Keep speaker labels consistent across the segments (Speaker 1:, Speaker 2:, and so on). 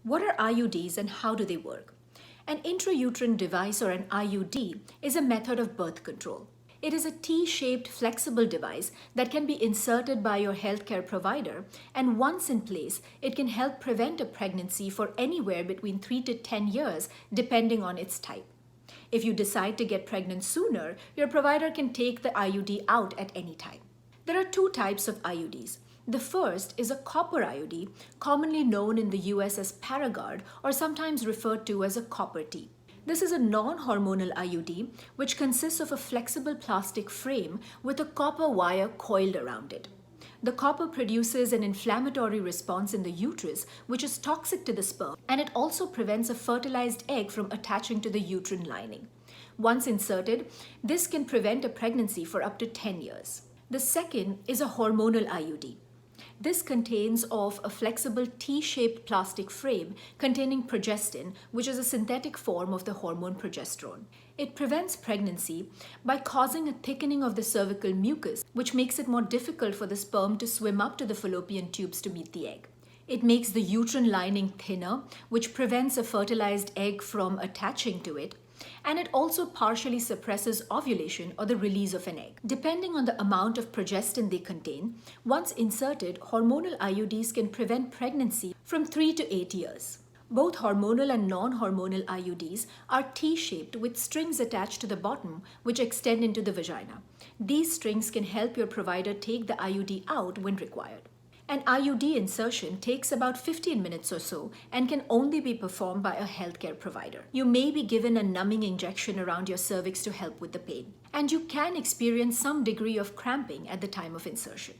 Speaker 1: What are IUDs and how do they work? An intrauterine device, or an IUD, is a method of birth control. It is a T-shaped flexible device that can be inserted by your healthcare provider, and once in place, it can help prevent a pregnancy for anywhere between 3 to 10 years, depending on its type. If you decide to get pregnant sooner, your provider can take the IUD out at any time. There are two types of IUDs. The first is a copper IUD, commonly known in the US as Paraguard, or sometimes referred to as a copper T. This is a non-hormonal IUD which consists of a flexible plastic frame with a copper wire coiled around it. The copper produces an inflammatory response in the uterus which is toxic to the sperm, and it also prevents a fertilized egg from attaching to the uterine lining. Once inserted, this can prevent a pregnancy for up to 10 years. The second is a hormonal IUD. This contains of a flexible T-shaped plastic frame containing progestin, which is a synthetic form of the hormone progesterone. It prevents pregnancy by causing a thickening of the cervical mucus, which makes it more difficult for the sperm to swim up to the fallopian tubes to meet the egg. It makes the uterine lining thinner, which prevents a fertilized egg from attaching to it. And it also partially suppresses ovulation or the release of an egg. Depending on the amount of progestin they contain, once inserted, hormonal IUDs can prevent pregnancy from 3 to 8 years. Both hormonal and non-hormonal IUDs are T-shaped with strings attached to the bottom which extend into the vagina. These strings can help your provider take the IUD out when required. An IUD insertion takes about 15 minutes or so and can only be performed by a healthcare provider. You may be given a numbing injection around your cervix to help with the pain, and you can experience some degree of cramping at the time of insertion.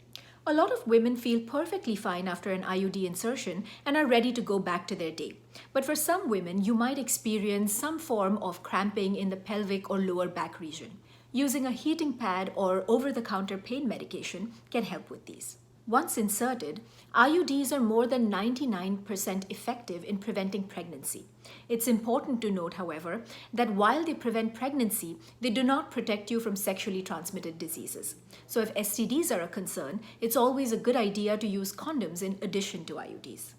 Speaker 1: A lot of women feel perfectly fine after an IUD insertion and are ready to go back to their day. But for some women, you might experience some form of cramping in the pelvic or lower back region. Using a heating pad or over-the-counter pain medication can help with these. Once inserted, IUDs are more than 99% effective in preventing pregnancy. It's important to note, however, that while they prevent pregnancy, they do not protect you from sexually transmitted diseases. So if STDs are a concern, it's always a good idea to use condoms in addition to IUDs.